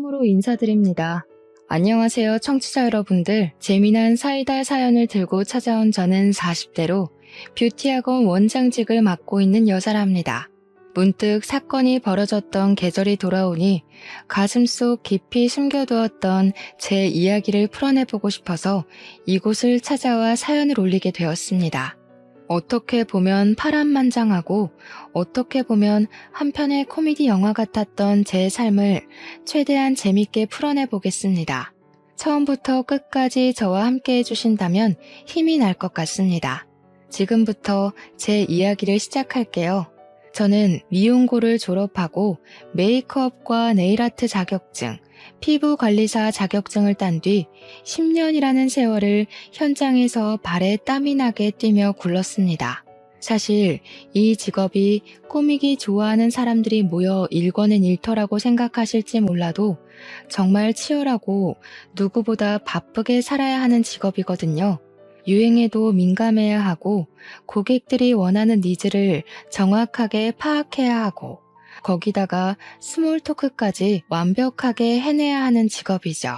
처음으로 인사드립니다. 안녕하세요, 청취자 여러분들. 재미난 사이다 사연을 들고 찾아온 저는 40대로 뷰티학원 원장직을 맡고 있는 여자랍니다. 문득 사건이 벌어졌던 계절이 돌아오니 가슴속 깊이 숨겨두었던 제 이야기를 풀어내보고 싶어서 이곳을 찾아와 사연을 올리게 되었습니다. 어떻게 보면 파란만장하고 어떻게 보면 한편의 코미디 영화 같았던 제 삶을 최대한 재밌게 풀어내 보겠습니다. 처음부터 끝까지 저와 함께 해주신다면 힘이 날 것 같습니다. 지금부터 제 이야기를 시작할게요. 저는 미용고를 졸업하고 메이크업과 네일아트 자격증, 피부관리사 자격증을 딴 뒤 10년이라는 세월을 현장에서 발에 땀이 나게 뛰며 굴렀습니다. 사실 이 직업이 꾸미기 좋아하는 사람들이 모여 일궈낸 일터라고 생각하실지 몰라도 정말 치열하고 누구보다 바쁘게 살아야 하는 직업이거든요. 유행에도 민감해야 하고 고객들이 원하는 니즈를 정확하게 파악해야 하고 거기다가 스몰 토크까지 완벽하게 해내야 하는 직업이죠.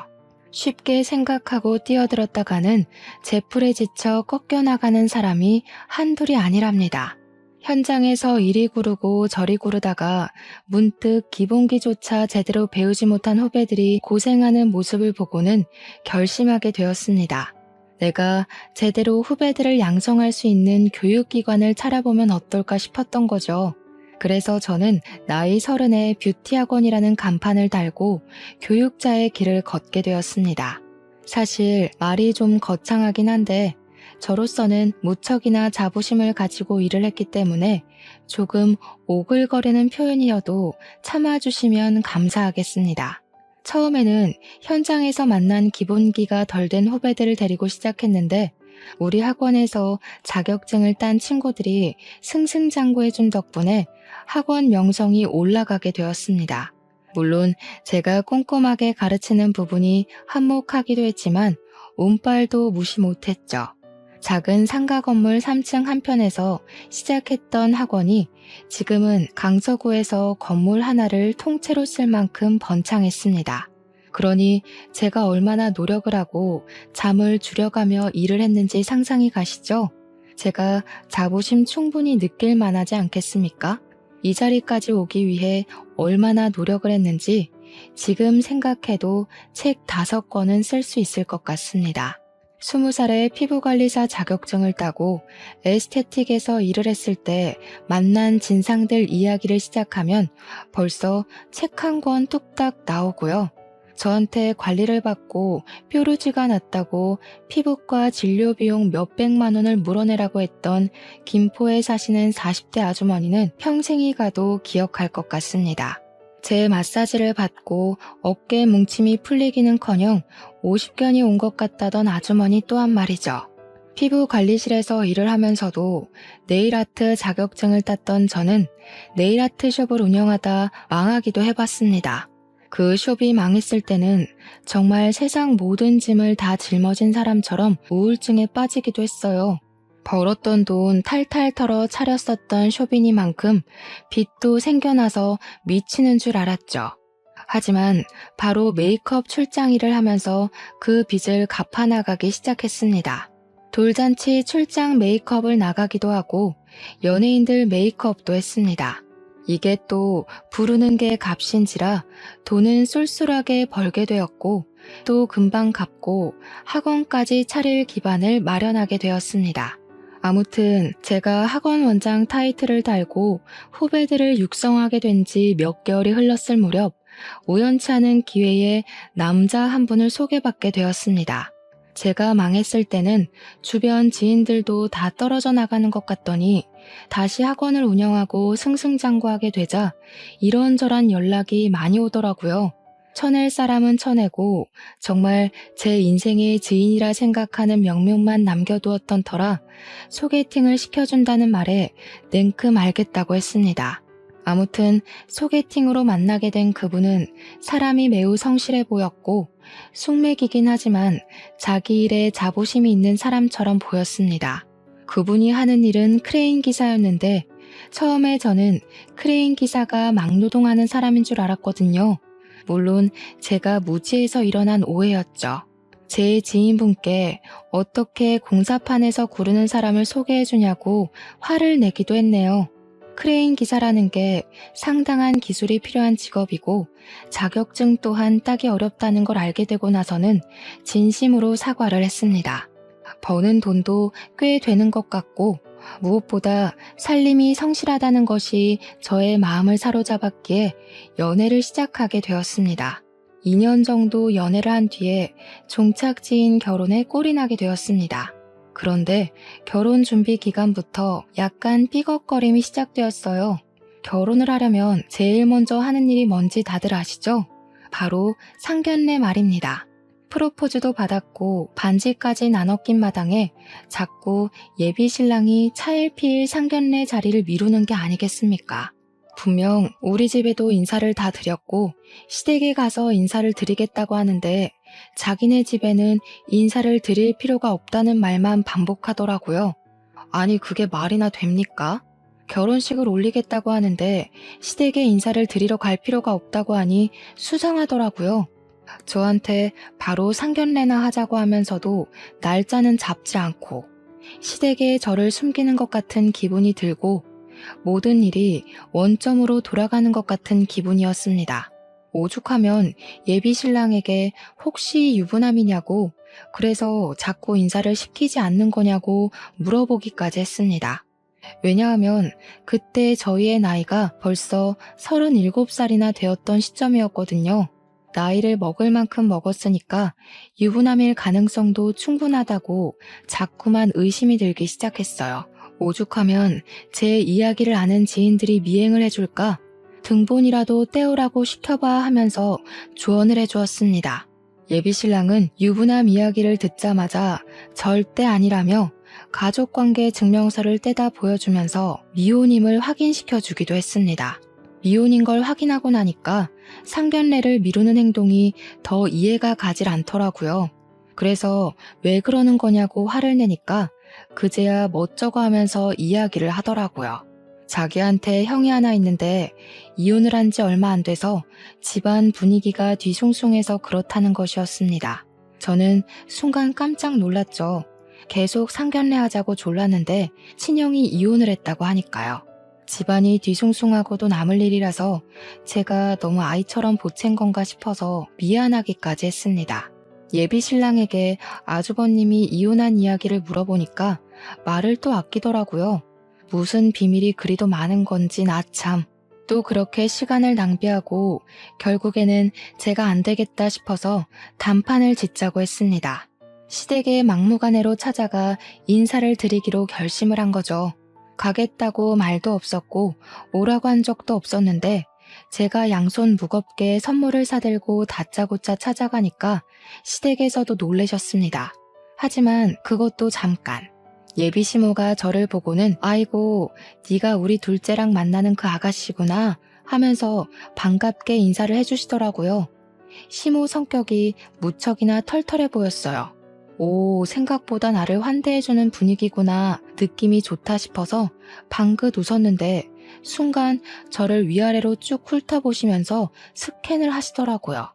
쉽게 생각하고 뛰어들었다가는 제풀에 지쳐 꺾여나가는 사람이 한둘이 아니랍니다. 현장에서 이리 구르고 저리 구르다가 문득 기본기조차 제대로 배우지 못한 후배들이 고생하는 모습을 보고는 결심하게 되었습니다. 내가 제대로 후배들을 양성할 수 있는 교육기관을 차려보면 어떨까 싶었던 거죠. 그래서 저는 나이 30에 뷰티학원이라는 간판을 달고 교육자의 길을 걷게 되었습니다. 사실 말이 좀 거창하긴 한데 저로서는 무척이나 자부심을 가지고 일을 했기 때문에 조금 오글거리는 표현이어도 참아주시면 감사하겠습니다. 처음에는 현장에서 만난 기본기가 덜 된 후배들을 데리고 시작했는데 우리 학원에서 자격증을 딴 친구들이 승승장구해준 덕분에 학원 명성이 올라가게 되었습니다. 물론 제가 꼼꼼하게 가르치는 부분이 한몫하기도 했지만 운빨도 무시 못했죠. 작은 상가 건물 3층 한편에서 시작했던 학원이 지금은 강서구에서 건물 하나를 통째로 쓸 만큼 번창했습니다. 그러니 제가 얼마나 노력을 하고 잠을 줄여가며 일을 했는지 상상이 가시죠? 제가 자부심 충분히 느낄 만하지 않겠습니까? 이 자리까지 오기 위해 얼마나 노력을 했는지 지금 생각해도 책 5권은 쓸 수 있을 것 같습니다. 20살에 피부관리사 자격증을 따고 에스테틱에서 일을 했을 때 만난 진상들 이야기를 시작하면 벌써 책 1권 뚝딱 나오고요. 저한테 관리를 받고 뾰루지가 났다고 피부과 진료 비용 몇백만 원을 물어내라고 했던 김포에 사시는 40대 아주머니는 평생이 가도 기억할 것 같습니다. 제 마사지를 받고 어깨 뭉침이 풀리기는커녕 50견이 온 것 같다던 아주머니 또한 말이죠. 피부 관리실에서 일을 하면서도 네일아트 자격증을 땄던 저는 네일아트 숍을 운영하다 망하기도 해봤습니다. 그 숍이 망했을 때는 정말 세상 모든 짐을 다 짊어진 사람처럼 우울증에 빠지기도 했어요. 벌었던 돈 탈탈 털어 차렸었던 숍이니만큼 빚도 생겨나서 미치는 줄 알았죠. 하지만 바로 메이크업 출장 일을 하면서 그 빚을 갚아나가기 시작했습니다. 돌잔치 출장 메이크업을 나가기도 하고 연예인들 메이크업도 했습니다. 이게 또 부르는 게 값인지라 돈은 쏠쏠하게 벌게 되었고 또 금방 갚고 학원까지 차릴 기반을 마련하게 되었습니다. 아무튼 제가 학원 원장 타이틀을 달고 후배들을 육성하게 된 지 몇 개월이 흘렀을 무렵 우연치 않은 기회에 남자 한 분을 소개받게 되었습니다. 제가 망했을 때는 주변 지인들도 다 떨어져 나가는 것 같더니 다시 학원을 운영하고 승승장구하게 되자 이런저런 연락이 많이 오더라고요. 쳐낼 사람은 쳐내고 정말 제 인생의 지인이라 생각하는 명명만 남겨두었던 터라 소개팅을 시켜준다는 말에 냉큼 알겠다고 했습니다. 아무튼 소개팅으로 만나게 된 그분은 사람이 매우 성실해 보였고 숙맥이긴 하지만 자기 일에 자부심이 있는 사람처럼 보였습니다. 그분이 하는 일은 크레인 기사였는데 처음에 저는 크레인 기사가 막노동하는 사람인 줄 알았거든요. 물론 제가 무지해서 일어난 오해였죠. 제 지인분께 어떻게 공사판에서 구르는 사람을 소개해주냐고 화를 내기도 했네요. 크레인 기사라는 게 상당한 기술이 필요한 직업이고 자격증 또한 따기 어렵다는 걸 알게 되고 나서는 진심으로 사과를 했습니다. 버는 돈도 꽤 되는 것 같고 무엇보다 살림이 성실하다는 것이 저의 마음을 사로잡았기에 연애를 시작하게 되었습니다. 2년 정도 연애를 한 뒤에 종착지인 결혼에 꼴이 나게 되었습니다. 그런데 결혼 준비 기간부터 약간 삐걱거림이 시작되었어요. 결혼을 하려면 제일 먼저 하는 일이 뭔지 다들 아시죠? 바로 상견례 말입니다. 프로포즈도 받았고 반지까지 나눠낀 마당에 자꾸 예비 신랑이 차일피일 상견례 자리를 미루는 게 아니겠습니까? 분명 우리 집에도 인사를 다 드렸고 시댁에 가서 인사를 드리겠다고 하는데 자기네 집에는 인사를 드릴 필요가 없다는 말만 반복하더라고요. 아니 그게 말이나 됩니까? 결혼식을 올리겠다고 하는데 시댁에 인사를 드리러 갈 필요가 없다고 하니 수상하더라고요. 저한테 바로 상견례나 하자고 하면서도 날짜는 잡지 않고 시댁에 저를 숨기는 것 같은 기분이 들고 모든 일이 원점으로 돌아가는 것 같은 기분이었습니다. 오죽하면 예비 신랑에게 혹시 유부남이냐고 그래서 자꾸 인사를 시키지 않는 거냐고 물어보기까지 했습니다. 왜냐하면 그때 저희의 나이가 벌써 37살이나 되었던 시점이었거든요. 나이를 먹을 만큼 먹었으니까 유부남일 가능성도 충분하다고 자꾸만 의심이 들기 시작했어요. 오죽하면 제 이야기를 아는 지인들이 미행을 해줄까? 등본이라도 떼우라고 시켜봐 하면서 조언을 해주었습니다. 예비신랑은 유부남 이야기를 듣자마자 절대 아니라며 가족관계 증명서를 떼다 보여주면서 미혼임을 확인시켜주기도 했습니다. 미혼인 걸 확인하고 나니까 상견례를 미루는 행동이 더 이해가 가질 않더라고요. 그래서 왜 그러는 거냐고 화를 내니까 그제야 멋쩍어 하면서 이야기를 하더라고요. 자기한테 형이 하나 있는데 이혼을 한 지 얼마 안 돼서 집안 분위기가 뒤숭숭해서 그렇다는 것이었습니다. 저는 순간 깜짝 놀랐죠. 계속 상견례 하자고 졸랐는데 친형이 이혼을 했다고 하니까요. 집안이 뒤숭숭하고도 남을 일이라서 제가 너무 아이처럼 보챈 건가 싶어서 미안하기까지 했습니다. 예비 신랑에게 아주버님이 이혼한 이야기를 물어보니까 말을 또 아끼더라고요. 무슨 비밀이 그리도 많은 건지 나 참. 또 그렇게 시간을 낭비하고 결국에는 제가 안 되겠다 싶어서 단판을 짓자고 했습니다. 시댁의 막무가내로 찾아가 인사를 드리기로 결심을 한 거죠. 가겠다고 말도 없었고 오라고 한 적도 없었는데 제가 양손 무겁게 선물을 사들고 다짜고짜 찾아가니까 시댁에서도 놀라셨습니다. 하지만 그것도 잠깐. 예비 시모가 저를 보고는 아이고 네가 우리 둘째랑 만나는 그 아가씨구나 하면서 반갑게 인사를 해주시더라고요. 시모 성격이 무척이나 털털해 보였어요. 오, 생각보다 나를 환대해주는 분위기구나 느낌이 좋다 싶어서 방긋 웃었는데 순간 저를 위아래로 쭉 훑어보시면서 스캔을 하시더라고요.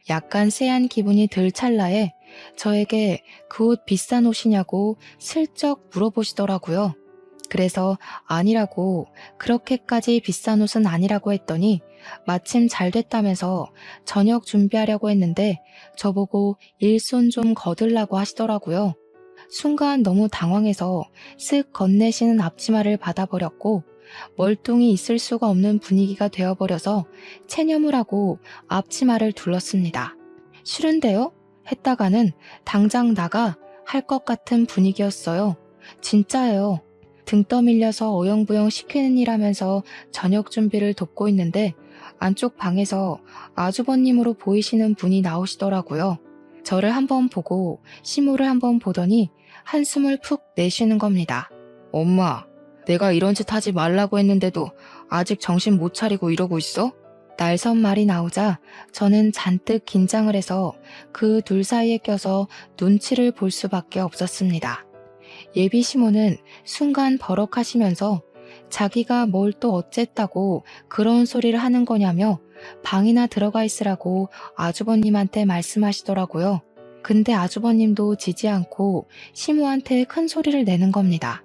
약간 쎄한 기분이 들 찰나에 저에게 그 옷 비싼 옷이냐고 슬쩍 물어보시더라고요. 그래서 아니라고 그렇게까지 비싼 옷은 아니라고 했더니 마침 잘 됐다면서 저녁 준비하려고 했는데 저보고 일손 좀 거들라고 하시더라고요. 순간 너무 당황해서 쓱 건네시는 앞치마를 받아버렸고 멀뚱히 있을 수가 없는 분위기가 되어버려서 체념을 하고 앞치마를 둘렀습니다. 싫은데요? 했다가는 당장 나가 할 것 같은 분위기였어요. 진짜예요. 등 떠밀려서 어영부영 시키는 일 하면서 저녁 준비를 돕고 있는데 안쪽 방에서 아주버님으로 보이시는 분이 나오시더라고요. 저를 한번 보고 시모를 한번 보더니 한숨을 푹 내쉬는 겁니다. 엄마, 내가 이런 짓 하지 말라고 했는데도 아직 정신 못 차리고 이러고 있어? 날선 말이 나오자 저는 잔뜩 긴장을 해서 그 둘 사이에 껴서 눈치를 볼 수밖에 없었습니다. 예비 시모는 순간 버럭하시면서 자기가 뭘 또 어쨌다고 그런 소리를 하는 거냐며 방이나 들어가 있으라고 아주버님한테 말씀하시더라고요. 근데 아주버님도 지지 않고 시모한테 큰 소리를 내는 겁니다.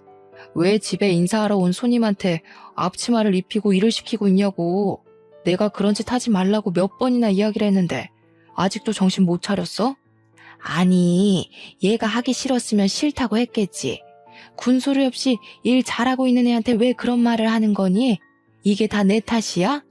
왜 집에 인사하러 온 손님한테 앞치마를 입히고 일을 시키고 있냐고. 내가 그런 짓 하지 말라고 몇 번이나 이야기를 했는데 아직도 정신 못 차렸어? 아니, 얘가 하기 싫었으면 싫다고 했겠지. 군소리 없이 일 잘하고 있는 애한테 왜 그런 말을 하는 거니? 이게 다 내 탓이야?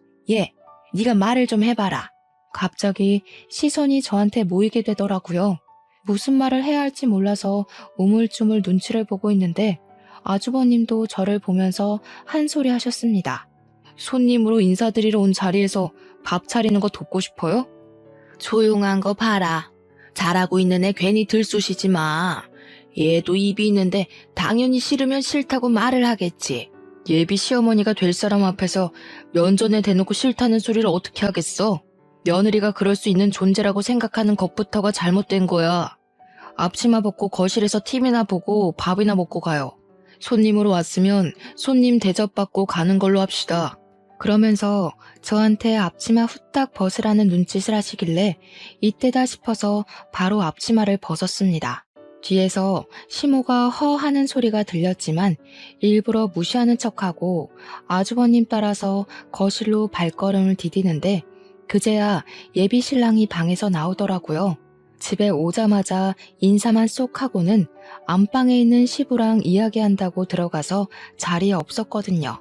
네가 말을 좀 해봐라. 갑자기 시선이 저한테 모이게 되더라고요. 무슨 말을 해야 할지 몰라서 우물쭈물 눈치를 보고 있는데 아주버님도 저를 보면서 한 소리 하셨습니다. 손님으로 인사드리러 온 자리에서 밥 차리는 거 돕고 싶어요? 조용한 거 봐라. 잘하고 있는 애 괜히 들쑤시지 마. 얘도 입이 있는데 당연히 싫으면 싫다고 말을 하겠지. 예비 시어머니가 될 사람 앞에서 면전에 대놓고 싫다는 소리를 어떻게 하겠어? 며느리가 그럴 수 있는 존재라고 생각하는 것부터가 잘못된 거야. 앞치마 벗고 거실에서 TV나 보고 밥이나 먹고 가요. 손님으로 왔으면 손님 대접받고 가는 걸로 합시다. 그러면서 저한테 앞치마 후딱 벗으라는 눈짓을 하시길래 이때다 싶어서 바로 앞치마를 벗었습니다. 뒤에서 시모가 허 하는 소리가 들렸지만 일부러 무시하는 척하고 아주버님 따라서 거실로 발걸음을 디디는데 그제야 예비 신랑이 방에서 나오더라고요. 집에 오자마자 인사만 쏙 하고는 안방에 있는 시부랑 이야기한다고 들어가서 자리에 없었거든요.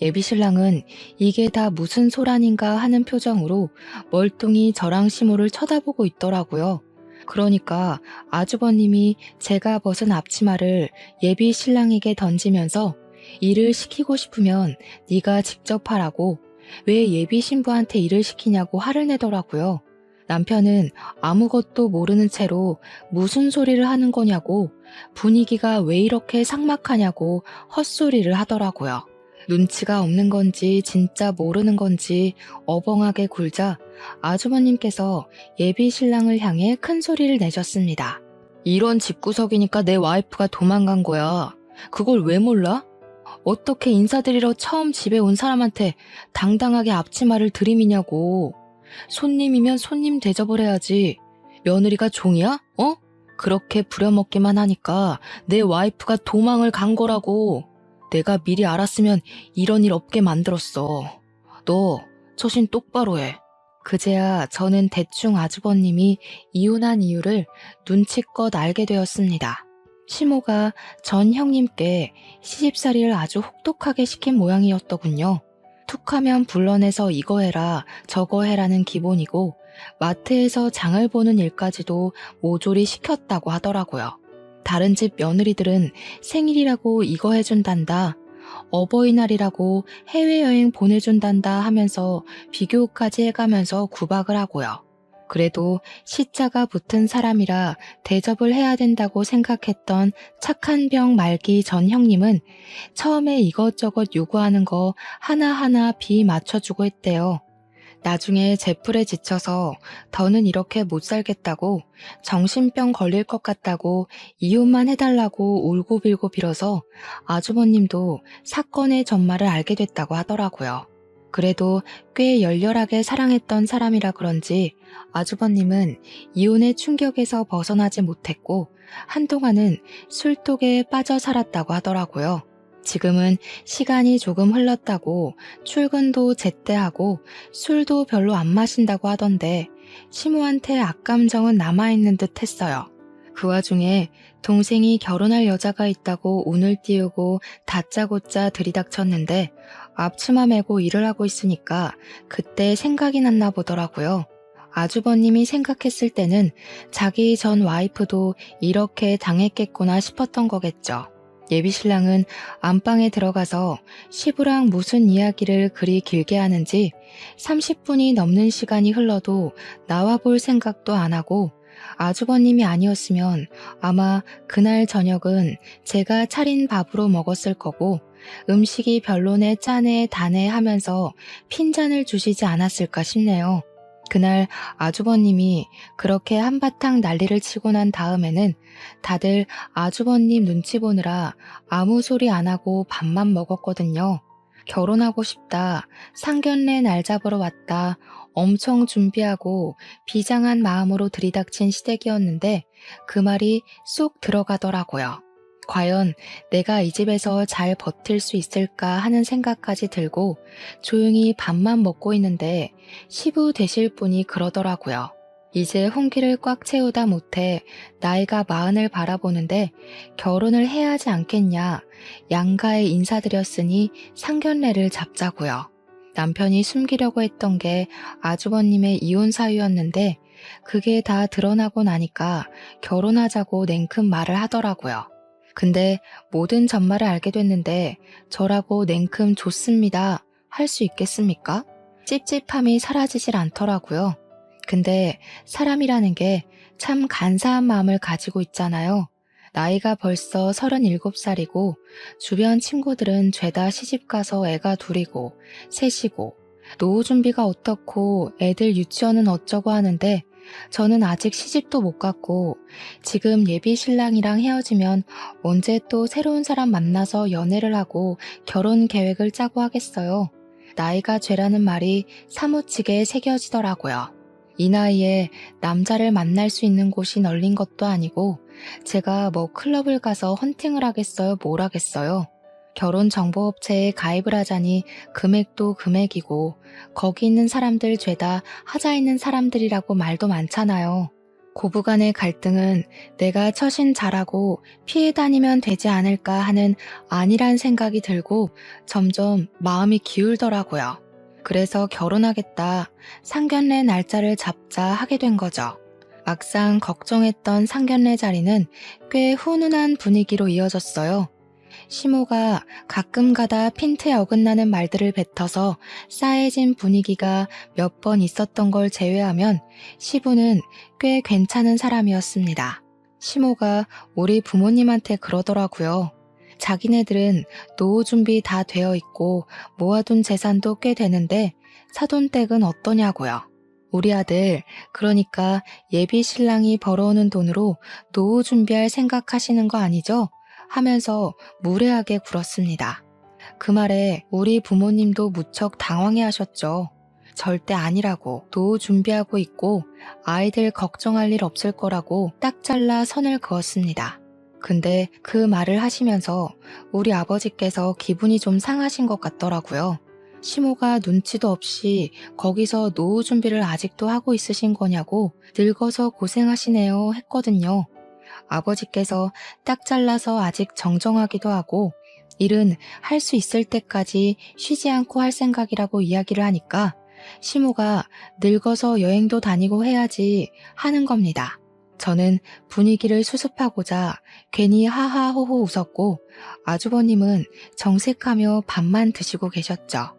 예비 신랑은 이게 다 무슨 소란인가 하는 표정으로 멀뚱히 저랑 시모를 쳐다보고 있더라고요. 그러니까 아주버님이 제가 벗은 앞치마를 예비 신랑에게 던지면서 일을 시키고 싶으면 네가 직접 하라고 왜 예비 신부한테 일을 시키냐고 화를 내더라고요. 남편은 아무것도 모르는 채로 무슨 소리를 하는 거냐고 분위기가 왜 이렇게 삭막하냐고 헛소리를 하더라고요. 눈치가 없는 건지 진짜 모르는 건지 어벙하게 굴자 아주버님께서 예비 신랑을 향해 큰 소리를 내셨습니다. 이런 집구석이니까 내 와이프가 도망간 거야. 그걸 왜 몰라? 어떻게 인사드리러 처음 집에 온 사람한테 당당하게 앞치마를 들이미냐고. 손님이면 손님 대접을 해야지. 며느리가 종이야? 그렇게 부려먹기만 하니까 내 와이프가 도망을 간 거라고. 내가 미리 알았으면 이런 일 없게 만들었어. 너 처신 똑바로 해. 그제야 저는 대충 아주버님이 이혼한 이유를 눈치껏 알게 되었습니다. 시모가 전 형님께 시집살이를 아주 혹독하게 시킨 모양이었더군요. 툭하면 불러내서 이거 해라 저거 해라는 기본이고 마트에서 장을 보는 일까지도 모조리 시켰다고 하더라고요. 다른 집 며느리들은 생일이라고 이거 해준단다, 어버이날이라고 해외여행 보내준단다 하면서 비교까지 해가면서 구박을 하고요. 그래도 시자가 붙은 사람이라 대접을 해야 된다고 생각했던 착한 병 말기 전 형님은 처음에 이것저것 요구하는 거 하나하나 비 맞춰주고 했대요. 나중에 제풀에 지쳐서 더는 이렇게 못 살겠다고 정신병 걸릴 것 같다고 이혼만 해달라고 울고빌고 빌어서 아주버님도 사건의 전말을 알게 됐다고 하더라고요. 그래도 꽤 열렬하게 사랑했던 사람이라 그런지 아주버님은 이혼의 충격에서 벗어나지 못했고 한동안은 술독에 빠져 살았다고 하더라고요. 지금은 시간이 조금 흘렀다고 출근도 제때 하고 술도 별로 안 마신다고 하던데 시모한테 악감정은 남아있는 듯 했어요. 그 와중에 동생이 결혼할 여자가 있다고 운을 띄우고 다짜고짜 들이닥쳤는데 앞치마 메고 일을 하고 있으니까 그때 생각이 났나 보더라고요. 아주버님이 생각했을 때는 자기 전 와이프도 이렇게 당했겠구나 싶었던 거겠죠. 예비신랑은 안방에 들어가서 시부랑 무슨 이야기를 그리 길게 하는지 30분이 넘는 시간이 흘러도 나와 볼 생각도 안 하고 아주버님이 아니었으면 아마 그날 저녁은 제가 차린 밥으로 먹었을 거고 음식이 별로네 짜네 다네 하면서 핀잔을 주시지 않았을까 싶네요. 그날 아주버님이 그렇게 한바탕 난리를 치고 난 다음에는 다들 아주버님 눈치 보느라 아무 소리 안 하고 밥만 먹었거든요. 결혼하고 싶다, 상견례 날 잡으러 왔다, 엄청 준비하고 비장한 마음으로 들이닥친 시댁이었는데 그 말이 쏙 들어가더라고요. 과연 내가 이 집에서 잘 버틸 수 있을까 하는 생각까지 들고 조용히 밥만 먹고 있는데 시부 되실 분이 그러더라고요. 이제 홍기를 꽉 채우다 못해 나이가 40을 바라보는데 결혼을 해야 하지 않겠냐, 양가에 인사드렸으니 상견례를 잡자고요. 남편이 숨기려고 했던 게 아주버님의 이혼 사유였는데 그게 다 드러나고 나니까 결혼하자고 냉큼 말을 하더라고요. 근데 모든 전말을 알게 됐는데 저라고 냉큼 좋습니다 할 수 있겠습니까? 찝찝함이 사라지질 않더라고요. 근데 사람이라는 게 참 간사한 마음을 가지고 있잖아요. 나이가 벌써 37살이고 주변 친구들은 죄다 시집가서 애가 둘이고 셋이고 노후 준비가 어떻고 애들 유치원은 어쩌고 하는데 저는 아직 시집도 못 갔고 지금 예비 신랑이랑 헤어지면 언제 또 새로운 사람 만나서 연애를 하고 결혼 계획을 짜고 하겠어요. 나이가 죄라는 말이 사무치게 새겨지더라고요. 이 나이에 남자를 만날 수 있는 곳이 널린 것도 아니고 제가 뭐 클럽을 가서 헌팅을 하겠어요, 뭘 하겠어요. 결혼정보업체에 가입을 하자니 금액도 금액이고 거기 있는 사람들 죄다 하자 있는 사람들이라고 말도 많잖아요. 고부간의 갈등은 내가 처신 잘하고 피해 다니면 되지 않을까 하는 안일한 생각이 들고 점점 마음이 기울더라고요. 그래서 결혼하겠다, 상견례 날짜를 잡자 하게 된 거죠. 막상 걱정했던 상견례 자리는 꽤 훈훈한 분위기로 이어졌어요. 시모가 가끔 가다 핀트에 어긋나는 말들을 뱉어서 싸해진 분위기가 몇 번 있었던 걸 제외하면 시부는 꽤 괜찮은 사람이었습니다. 시모가 우리 부모님한테 그러더라고요. 자기네들은 노후 준비 다 되어 있고 모아둔 재산도 꽤 되는데 사돈댁은 어떠냐고요. 우리 아들, 그러니까 예비 신랑이 벌어오는 돈으로 노후 준비할 생각하시는 거 아니죠? 하면서 무례하게 굴었습니다. 그 말에 우리 부모님도 무척 당황해 하셨죠. 절대 아니라고, 노후 준비하고 있고 아이들 걱정할 일 없을 거라고 딱 잘라 선을 그었습니다. 근데 그 말을 하시면서 우리 아버지께서 기분이 좀 상하신 것 같더라고요. 시모가 눈치도 없이 거기서 노후 준비를 아직도 하고 있으신 거냐고 늙어서 고생하시네요 했거든요. 아버지께서 딱 잘라서 아직 정정하기도 하고 일은 할 수 있을 때까지 쉬지 않고 할 생각이라고 이야기를 하니까 시모가 늙어서 여행도 다니고 해야지 하는 겁니다. 저는 분위기를 수습하고자 괜히 하하호호 웃었고 아주버님은 정색하며 밥만 드시고 계셨죠.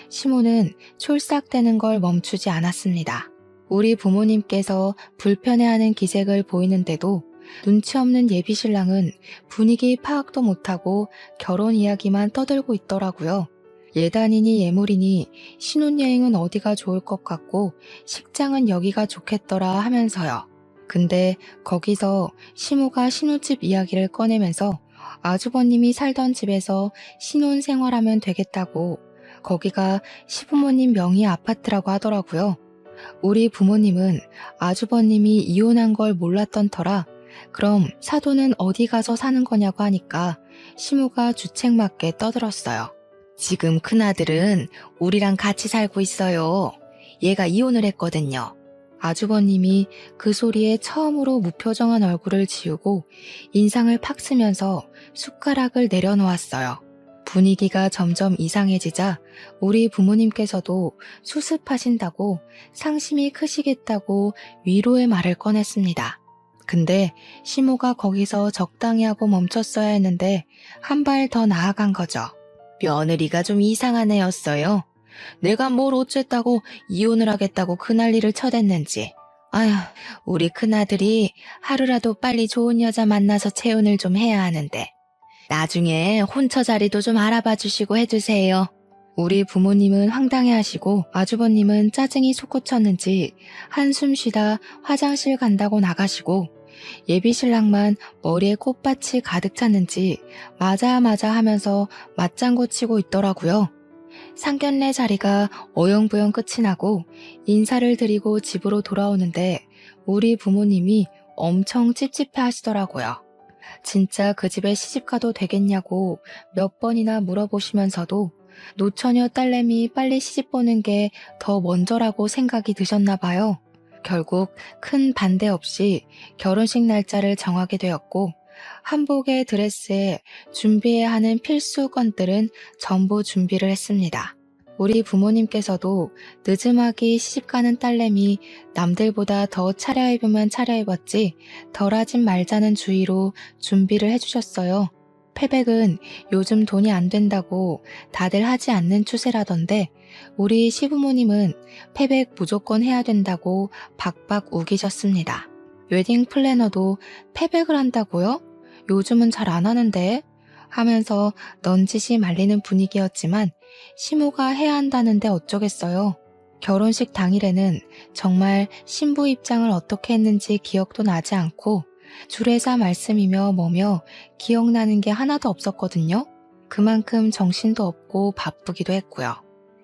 시모는 촐싹대는 걸 멈추지 않았습니다. 우리 부모님께서 불편해하는 기색을 보이는데도 눈치 없는 예비 신랑은 분위기 파악도 못하고 결혼 이야기만 떠들고 있더라고요. 예단이니 예물이니 신혼여행은 어디가 좋을 것 같고 식장은 여기가 좋겠더라 하면서요. 근데 거기서 시모가 신혼집 이야기를 꺼내면서 아주버님이 살던 집에서 신혼 생활하면 되겠다고, 거기가 시부모님 명의 아파트라고 하더라고요. 우리 부모님은 아주버님이 이혼한 걸 몰랐던 터라 그럼 사돈은 어디 가서 사는 거냐고 하니까 시모가 주책맞게 떠들었어요. 지금 큰아들은 우리랑 같이 살고 있어요. 얘가 이혼을 했거든요. 아주버님이 그 소리에 처음으로 무표정한 얼굴을 지우고 인상을 팍 쓰면서 숟가락을 내려놓았어요. 분위기가 점점 이상해지자 우리 부모님께서도 수습하신다고 상심이 크시겠다고 위로의 말을 꺼냈습니다. 근데 시모가 거기서 적당히 하고 멈췄어야 했는데 한 발 더 나아간 거죠. 며느리가 좀 이상한 애였어요. 내가 뭘 어쨌다고 이혼을 하겠다고 그 난리를 쳐댔는지. 아휴, 우리 큰아들이 하루라도 빨리 좋은 여자 만나서 재혼을 좀 해야 하는데 나중에 혼처 자리도 좀 알아봐 주시고 해주세요. 우리 부모님은 황당해하시고 아주버님은 짜증이 솟구쳤는지 한숨 쉬다 화장실 간다고 나가시고 예비신랑만 머리에 꽃밭이 가득 찼는지 맞아 하면서 맞장구 치고 있더라고요. 상견례 자리가 어영부영 끝이 나고 인사를 드리고 집으로 돌아오는데 우리 부모님이 엄청 찝찝해 하시더라고요. 진짜 그 집에 시집가도 되겠냐고 몇 번이나 물어보시면서도 노처녀 딸내미 빨리 시집 보는 게 더 먼저라고 생각이 드셨나 봐요. 결국 큰 반대 없이 결혼식 날짜를 정하게 되었고 한복의 드레스에 준비해야 하는 필수 건들은 전부 준비를 했습니다. 우리 부모님께서도 늦음하기 시집가는 딸내미 남들보다 더 차려입으면 차려입었지 덜하진 말자는 주의로 준비를 해주셨어요. 패백은 요즘 돈이 안 된다고 다들 하지 않는 추세라던데 우리 시부모님은 패백 무조건 해야 된다고 박박 우기셨습니다. 웨딩 플래너도 패백을 한다고요? 요즘은 잘 안 하는데 하면서 넌지시 말리는 분위기였지만 시모가 해야 한다는데 어쩌겠어요. 결혼식 당일에는 정말 신부 입장을 어떻게 했는지 기억도 나지 않고 주례사 말씀이며 뭐며 기억나는 게 하나도 없었거든요. 그만큼 정신도 없고 바쁘기도 했고요.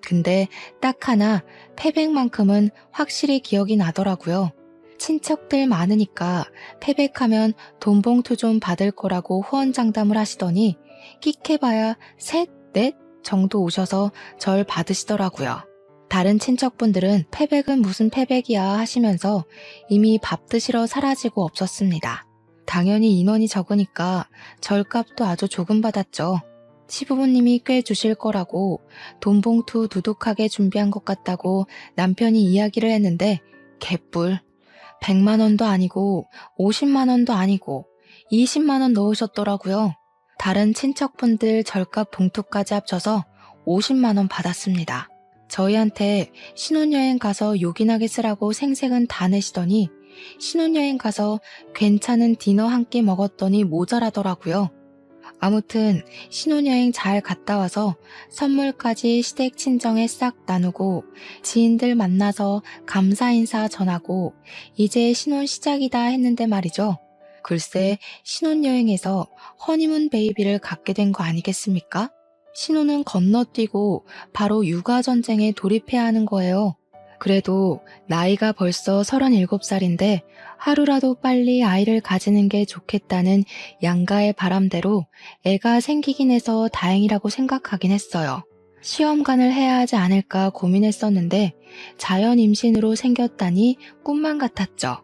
근데 딱 하나 패백만큼은 확실히 기억이 나더라고요. 친척들 많으니까 패백하면 돈봉투 좀 받을 거라고 후원장담을 하시더니 끽해봐야 셋, 넷 정도 오셔서 절 받으시더라고요. 다른 친척분들은 패백은 무슨 패백이야 하시면서 이미 밥 드시러 사라지고 없었습니다. 당연히 인원이 적으니까 절값도 아주 조금 받았죠. 시부모님이 꽤 주실 거라고 돈봉투 두둑하게 준비한 것 같다고 남편이 이야기를 했는데 개뿔. 100만 원도 아니고 50만 원도 아니고 20만 원 넣으셨더라고요. 다른 친척분들 절값 봉투까지 합쳐서 50만 원 받았습니다. 저희한테 신혼여행 가서 요긴하게 쓰라고 생색은 다 내시더니 신혼여행 가서 괜찮은 디너 한 끼 먹었더니 모자라더라고요. 아무튼 신혼여행 잘 갔다 와서 선물까지 시댁 친정에 싹 나누고 지인들 만나서 감사 인사 전하고 이제 신혼 시작이다 했는데 말이죠. 글쎄 신혼여행에서 허니문 베이비를 갖게 된 거 아니겠습니까? 신혼은 건너뛰고 바로 육아전쟁에 돌입해야 하는 거예요. 그래도 나이가 벌써 37살인데 하루라도 빨리 아이를 가지는 게 좋겠다는 양가의 바람대로 애가 생기긴 해서 다행이라고 생각하긴 했어요. 시험관을 해야 하지 않을까 고민했었는데 자연 임신으로 생겼다니 꿈만 같았죠.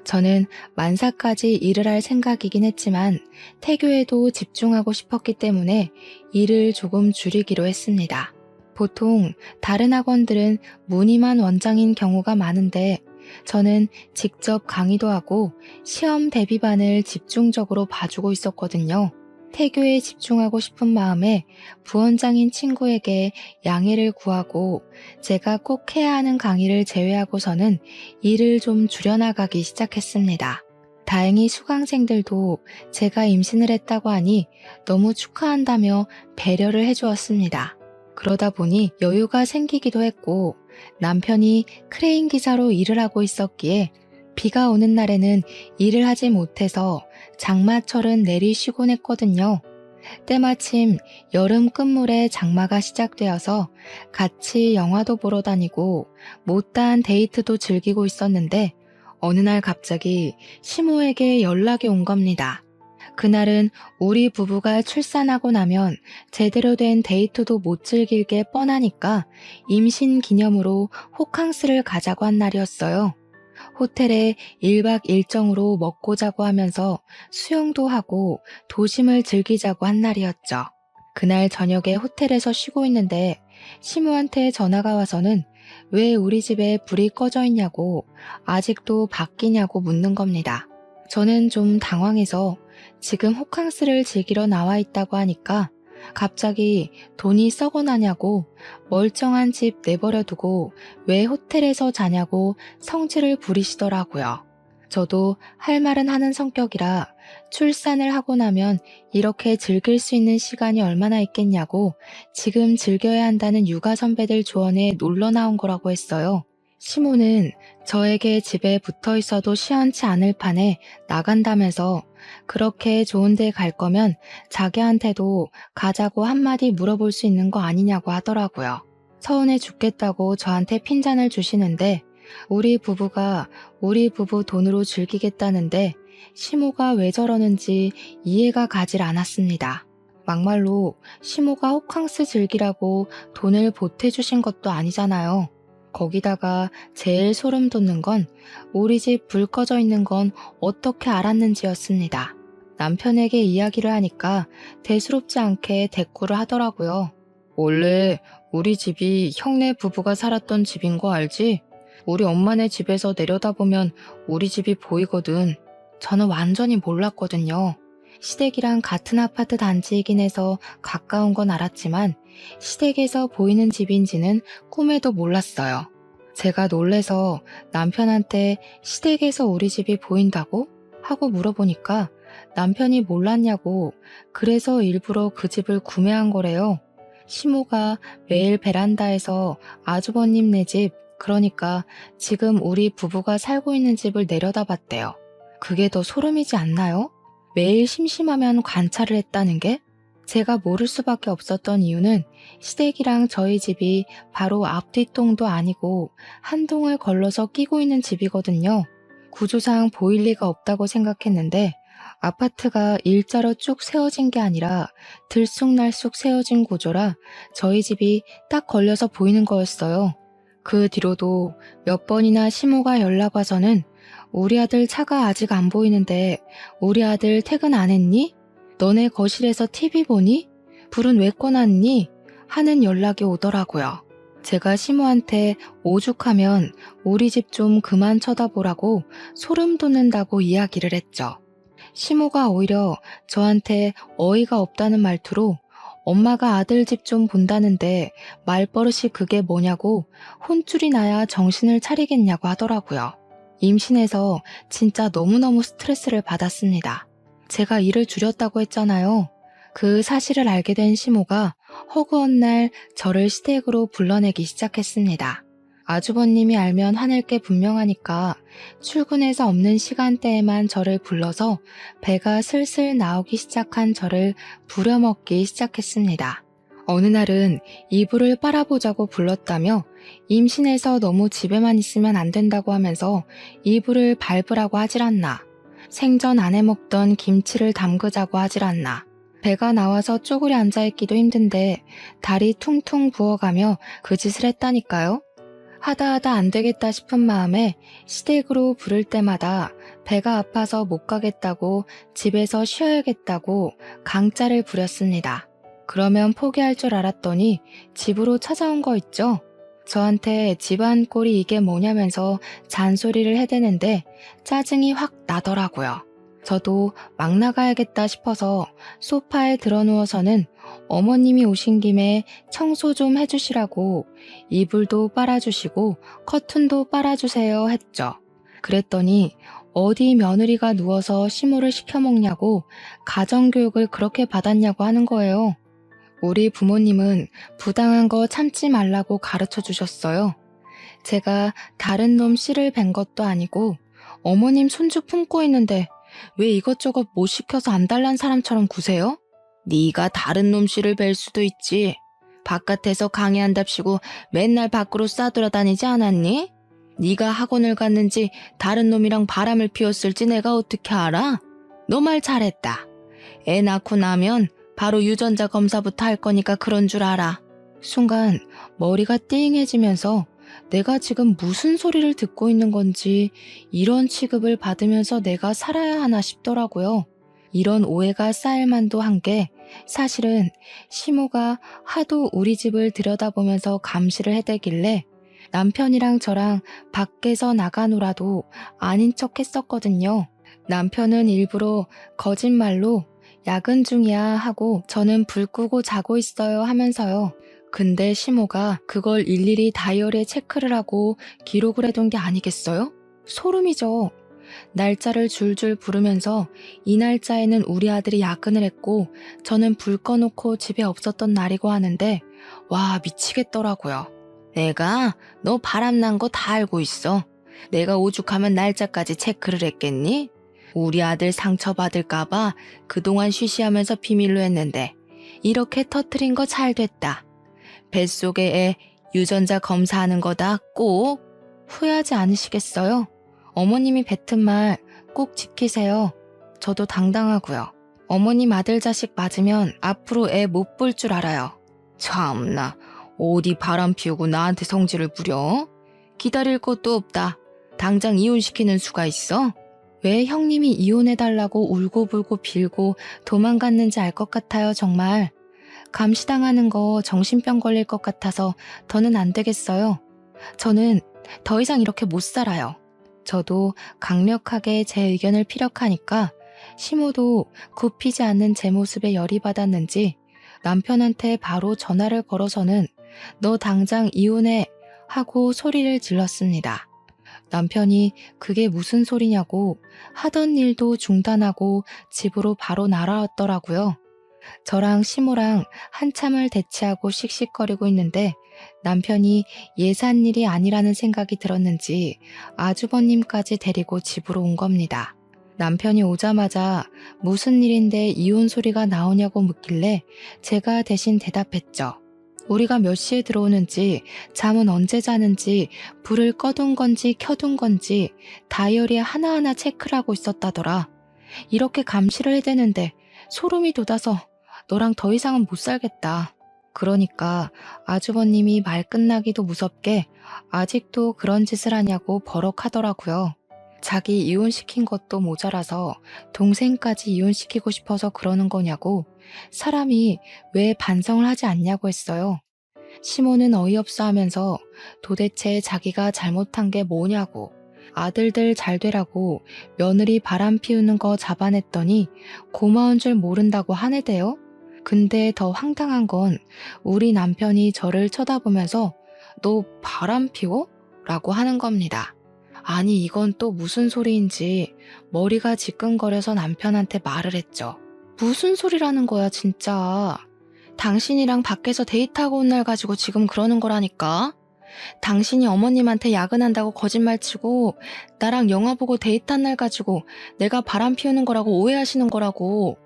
저는 만사까지 일을 할 생각이긴 했지만 태교에도 집중하고 싶었기 때문에 일을 조금 줄이기로 했습니다. 보통 다른 학원들은 무늬만 원장인 경우가 많은데 저는 직접 강의도 하고 시험 대비반을 집중적으로 봐주고 있었거든요. 태교에 집중하고 싶은 마음에 부원장인 친구에게 양해를 구하고 제가 꼭 해야 하는 강의를 제외하고서는 일을 좀 줄여나가기 시작했습니다. 다행히 수강생들도 제가 임신을 했다고 하니 너무 축하한다며 배려를 해주었습니다. 그러다 보니 여유가 생기기도 했고 남편이 크레인 기사로 일을 하고 있었기에 비가 오는 날에는 일을 하지 못해서 장마철은 내리쉬곤 했거든요. 때마침 여름 끝물에 장마가 시작되어서 같이 영화도 보러 다니고 못다한 데이트도 즐기고 있었는데 어느 날 갑자기 시모에게 연락이 온 겁니다. 그날은 우리 부부가 출산하고 나면 제대로 된 데이트도 못 즐길 게 뻔하니까 임신 기념으로 호캉스를 가자고 한 날이었어요. 호텔에 1박 1정으로 먹고 자고 하면서 수영도 하고 도심을 즐기자고 한 날이었죠. 그날 저녁에 호텔에서 쉬고 있는데 시무한테 전화가 와서는 왜 우리 집에 불이 꺼져 있냐고 아직도 밖이냐고 묻는 겁니다. 저는 좀 당황해서 지금 호캉스를 즐기러 나와 있다고 하니까 갑자기 돈이 썩어나냐고 멀쩡한 집 내버려 두고 왜 호텔에서 자냐고 성질을 부리시더라고요. 저도 할 말은 하는 성격이라 출산을 하고 나면 이렇게 즐길 수 있는 시간이 얼마나 있겠냐고 지금 즐겨야 한다는 육아 선배들 조언에 놀러 나온 거라고 했어요. 시모는 저에게 집에 붙어 있어도 시원치 않을 판에 나간다면서 그렇게 좋은 데 갈 거면 자기한테도 가자고 한마디 물어볼 수 있는 거 아니냐고 하더라고요. 서운해 죽겠다고 저한테 핀잔을 주시는데 우리 부부가 우리 부부 돈으로 즐기겠다는데 시모가 왜 저러는지 이해가 가질 않았습니다. 막말로 시모가 호캉스 즐기라고 돈을 보태주신 것도 아니잖아요. 거기다가 제일 소름 돋는 건 우리 집 불 꺼져 있는 건 어떻게 알았는지였습니다. 남편에게 이야기를 하니까 대수롭지 않게 대꾸를 하더라고요. 원래 우리 집이 형네 부부가 살았던 집인 거 알지? 우리 엄마네 집에서 내려다보면 우리 집이 보이거든. 저는 완전히 몰랐거든요. 시댁이랑 같은 아파트 단지이긴 해서 가까운 건 알았지만 시댁에서 보이는 집인지는 꿈에도 몰랐어요. 제가 놀래서 남편한테 시댁에서 우리 집이 보인다고? 하고 물어보니까 남편이 몰랐냐고 그래서 일부러 그 집을 구매한 거래요. 시모가 매일 베란다에서 아주버님네 집, 그러니까 지금 우리 부부가 살고 있는 집을 내려다봤대요. 그게 더 소름이지 않나요? 매일 심심하면 관찰을 했다는 게? 제가 모를 수밖에 없었던 이유는 시댁이랑 저희 집이 바로 앞뒤통도 아니고 한 동을 걸러서 끼고 있는 집이거든요. 구조상 보일 리가 없다고 생각했는데 아파트가 일자로 쭉 세워진 게 아니라 들쑥날쑥 세워진 구조라 저희 집이 딱 걸려서 보이는 거였어요. 그 뒤로도 몇 번이나 시모가 연락 와서는 우리 아들 차가 아직 안 보이는데 우리 아들 퇴근 안 했니? 너네 거실에서 TV 보니? 불은 왜 꺼놨니? 하는 연락이 오더라고요. 제가 시모한테 오죽하면 우리 집 좀 그만 쳐다보라고 소름 돋는다고 이야기를 했죠. 시모가 오히려 저한테 어이가 없다는 말투로 엄마가 아들 집 좀 본다는데 말버릇이 그게 뭐냐고 혼쭐이 나야 정신을 차리겠냐고 하더라고요. 임신해서 진짜 너무너무 스트레스를 받았습니다. 제가 일을 줄였다고 했잖아요. 그 사실을 알게 된 시모가 허구한 날 저를 시댁으로 불러내기 시작했습니다. 아주버님이 알면 화낼 게 분명하니까 출근해서 없는 시간대에만 저를 불러서 배가 슬슬 나오기 시작한 저를 부려먹기 시작했습니다. 어느 날은 이불을 빨아보자고 불렀다며 임신해서 너무 집에만 있으면 안 된다고 하면서 이불을 밟으라고 하질 않나. 생전 안 해먹던 김치를 담그자고 하질 않나. 배가 나와서 쪼그려 앉아있기도 힘든데 다리 퉁퉁 부어가며 그 짓을 했다니까요. 하다 안 되겠다 싶은 마음에 시댁으로 부를 때마다 배가 아파서 못 가겠다고 집에서 쉬어야겠다고 강짜를 부렸습니다. 그러면 포기할 줄 알았더니 집으로 찾아온 거 있죠? 저한테 집안 꼴이 이게 뭐냐면서 잔소리를 해대는데 짜증이 확 나더라고요. 저도 막 나가야겠다 싶어서 소파에 드러누워서는 어머님이 오신 김에 청소 좀 해주시라고 이불도 빨아주시고 커튼도 빨아주세요 했죠. 그랬더니 어디 며느리가 누워서 시모를 시켜먹냐고 가정교육을 그렇게 받았냐고 하는 거예요. 우리 부모님은 부당한 거 참지 말라고 가르쳐 주셨어요. 제가 다른 놈 씨를 뵌 것도 아니고 어머님 손주 품고 있는데 왜 이것저것 못 시켜서 안달난 사람처럼 구세요? 네가 다른 놈 씨를 뵐 수도 있지. 바깥에서 강의한답시고 맨날 밖으로 싸돌아다니지 않았니? 네가 학원을 갔는지 다른 놈이랑 바람을 피웠을지 내가 어떻게 알아? 너 말 잘했다. 애 낳고 나면 바로 유전자 검사부터 할 거니까 그런 줄 알아. 순간 머리가 띵해지면서 내가 지금 무슨 소리를 듣고 있는 건지 이런 취급을 받으면서 내가 살아야 하나 싶더라고요. 이런 오해가 쌓일 만도 한 게 사실은 시모가 하도 우리 집을 들여다보면서 감시를 해대길래 남편이랑 저랑 밖에서 나가노라도 아닌 척 했었거든요. 남편은 일부러 거짓말로 야근 중이야 하고 저는 불 끄고 자고 있어요 하면서요. 근데 시모가 그걸 일일이 다이어리에 체크를 하고 기록을 해둔 게 아니겠어요? 소름이죠. 날짜를 줄줄 부르면서 이 날짜에는 우리 아들이 야근을 했고 저는 불 꺼놓고 집에 없었던 날이고 하는데 와 미치겠더라고요. 내가 너 바람난 거 다 알고 있어. 내가 오죽하면 날짜까지 체크를 했겠니? 우리 아들 상처받을까봐 그동안 쉬쉬하면서 비밀로 했는데 이렇게 터트린 거 잘 됐다. 뱃속에 애 유전자 검사하는 거다 꼭 후회하지 않으시겠어요? 어머님이 뱉은 말 꼭 지키세요. 저도 당당하고요. 어머님 아들 자식 맞으면 앞으로 애 못 볼 줄 알아요. 참나, 어디 바람 피우고 나한테 성질을 부려? 기다릴 것도 없다. 당장 이혼시키는 수가 있어? 왜 형님이 이혼해달라고 울고불고 빌고 도망갔는지 알 것 같아요, 정말. 감시당하는 거 정신병 걸릴 것 같아서 더는 안 되겠어요. 저는 더 이상 이렇게 못 살아요. 저도 강력하게 제 의견을 피력하니까 시모도 굽히지 않는 제 모습에 열이 받았는지 남편한테 바로 전화를 걸어서는 너 당장 이혼해 하고 소리를 질렀습니다. 남편이 그게 무슨 소리냐고 하던 일도 중단하고 집으로 바로 날아왔더라고요. 저랑 시모랑 한참을 대치하고 씩씩거리고 있는데 남편이 예산 일이 아니라는 생각이 들었는지 아주버님까지 데리고 집으로 온 겁니다. 남편이 오자마자 무슨 일인데 이혼 소리가 나오냐고 묻길래 제가 대신 대답했죠. 우리가 몇 시에 들어오는지, 잠은 언제 자는지, 불을 꺼둔 건지 켜둔 건지 다이어리에 하나하나 체크를 하고 있었다더라. 이렇게 감시를 해대는데 소름이 돋아서 너랑 더 이상은 못 살겠다. 그러니까 아주버님이 말 끝나기도 무섭게 아직도 그런 짓을 하냐고 버럭하더라고요. 자기 이혼시킨 것도 모자라서 동생까지 이혼시키고 싶어서 그러는 거냐고, 사람이 왜 반성을 하지 않냐고 했어요. 시모는 어이없어 하면서 도대체 자기가 잘못한 게 뭐냐고, 아들들 잘 되라고 며느리 바람 피우는 거 잡아냈더니 고마운 줄 모른다고 하네대요. 근데 더 황당한 건 우리 남편이 저를 쳐다보면서 너 바람 피워? 라고 하는 겁니다. 아니 이건 또 무슨 소리인지 머리가 지끈거려서 남편한테 말을 했죠. 무슨 소리라는 거야 진짜. 당신이랑 밖에서 데이트하고 온 날 가지고 지금 그러는 거라니까. 당신이 어머님한테 야근한다고 거짓말치고 나랑 영화 보고 데이트한 날 가지고 내가 바람 피우는 거라고 오해하시는 거라고.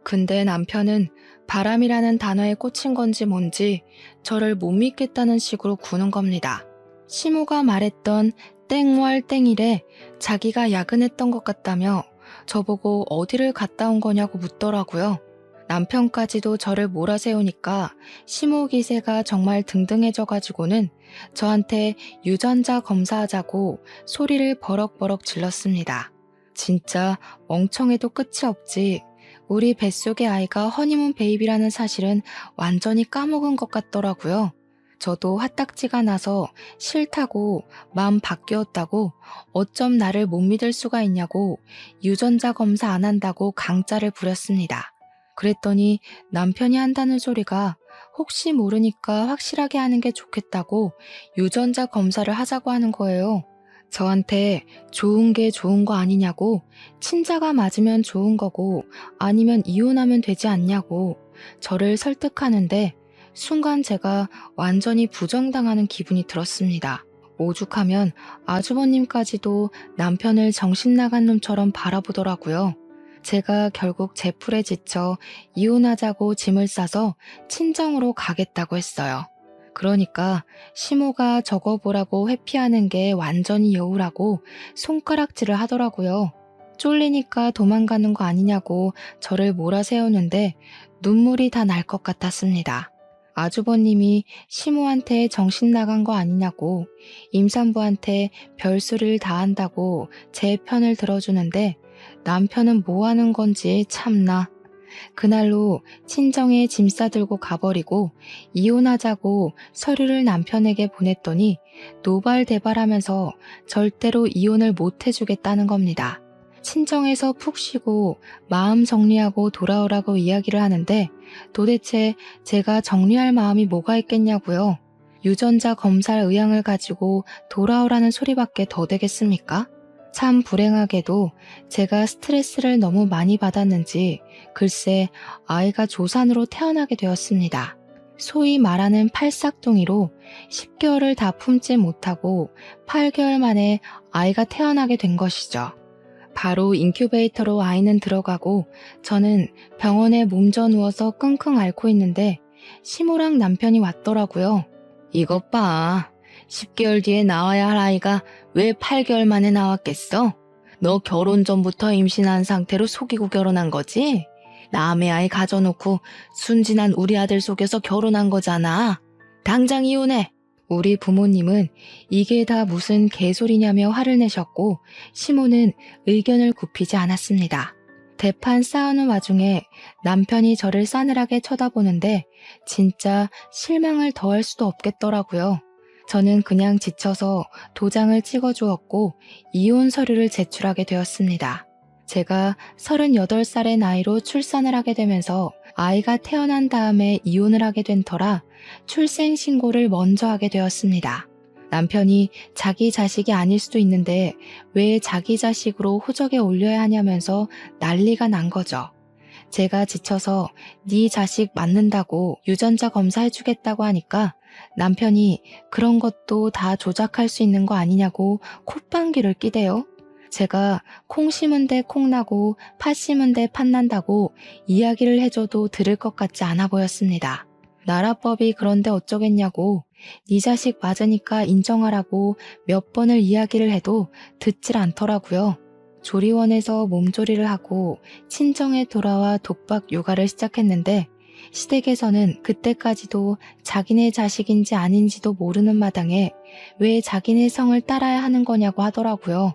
근데 남편은 바람이라는 단어에 꽂힌 건지 뭔지 저를 못 믿겠다는 식으로 구는 겁니다. 시모가 말했던 땡월 땡일에 자기가 야근했던 것 같다며 저보고 어디를 갔다 온 거냐고 묻더라고요. 남편까지도 저를 몰아세우니까 시모 기세가 정말 등등해져가지고는 저한테 유전자 검사하자고 소리를 버럭버럭 질렀습니다. 진짜 멍청해도 끝이 없지. 우리 뱃속의 아이가 허니문 베이비라는 사실은 완전히 까먹은 것 같더라고요. 저도 화딱지가 나서 싫다고 마음 바뀌었다고 어쩜 나를 못 믿을 수가 있냐고 유전자 검사 안 한다고 강짜를 부렸습니다. 그랬더니 남편이 한다는 소리가 혹시 모르니까 확실하게 하는 게 좋겠다고 유전자 검사를 하자고 하는 거예요. 저한테 좋은 게 좋은 거 아니냐고, 친자가 맞으면 좋은 거고 아니면 이혼하면 되지 않냐고 저를 설득하는데 순간 제가 완전히 부정당하는 기분이 들었습니다. 오죽하면 아주버님까지도 남편을 정신 나간 놈처럼 바라보더라고요. 제가 결국 제풀에 지쳐 이혼하자고 짐을 싸서 친정으로 가겠다고 했어요. 그러니까 시모가 적어보라고 회피하는 게 완전히 여우라고 손가락질을 하더라고요. 쫄리니까 도망가는 거 아니냐고 저를 몰아세우는데 눈물이 다 날 것 같았습니다. 아주버님이 시모한테 정신 나간 거 아니냐고, 임산부한테 별소리를 다 한다고 제 편을 들어주는데 남편은 뭐 하는 건지 참나. 그날로 친정에 짐 싸들고 가버리고 이혼하자고 서류를 남편에게 보냈더니 노발대발하면서 절대로 이혼을 못 해주겠다는 겁니다. 친정에서 푹 쉬고 마음 정리하고 돌아오라고 이야기를 하는데 도대체 제가 정리할 마음이 뭐가 있겠냐고요. 유전자 검사 의향을 가지고 돌아오라는 소리밖에 더 되겠습니까? 참 불행하게도 제가 스트레스를 너무 많이 받았는지 글쎄 아이가 조산으로 태어나게 되었습니다. 소위 말하는 팔싹둥이로 10개월을 다 품지 못하고 8개월 만에 아이가 태어나게 된 것이죠. 바로 인큐베이터로 아이는 들어가고 저는 병원에 몸져 누워서 끙끙 앓고 있는데 시모랑 남편이 왔더라고요. 이것 봐. 10개월 뒤에 나와야 할 아이가 왜 8개월 만에 나왔겠어? 너 결혼 전부터 임신한 상태로 속이고 결혼한 거지? 남의 아이 가져놓고 순진한 우리 아들 속여서 결혼한 거잖아. 당장 이혼해. 우리 부모님은 이게 다 무슨 개소리냐며 화를 내셨고 시모는 의견을 굽히지 않았습니다. 대판 싸우는 와중에 남편이 저를 싸늘하게 쳐다보는데 진짜 실망을 더할 수도 없겠더라고요. 저는 그냥 지쳐서 도장을 찍어주었고 이혼 서류를 제출하게 되었습니다. 제가 38살의 나이로 출산을 하게 되면서 아이가 태어난 다음에 이혼을 하게 된 터라 출생신고를 먼저 하게 되었습니다. 남편이 자기 자식이 아닐 수도 있는데 왜 자기 자식으로 호적에 올려야 하냐면서 난리가 난 거죠. 제가 지쳐서 네 자식 맞는다고 유전자 검사해주겠다고 하니까 남편이 그런 것도 다 조작할 수 있는 거 아니냐고 콧방귀를 끼대요. 제가 콩 심은 데 콩 나고 팥 심은 데 팥 난다고 이야기를 해줘도 들을 것 같지 않아 보였습니다. 나라법이 그런데 어쩌겠냐고 네 자식 맞으니까 인정하라고 몇 번을 이야기를 해도 듣질 않더라고요. 조리원에서 몸조리를 하고 친정에 돌아와 독박 육아를 시작했는데 시댁에서는 그때까지도 자기네 자식인지 아닌지도 모르는 마당에 왜 자기네 성을 따라야 하는 거냐고 하더라고요.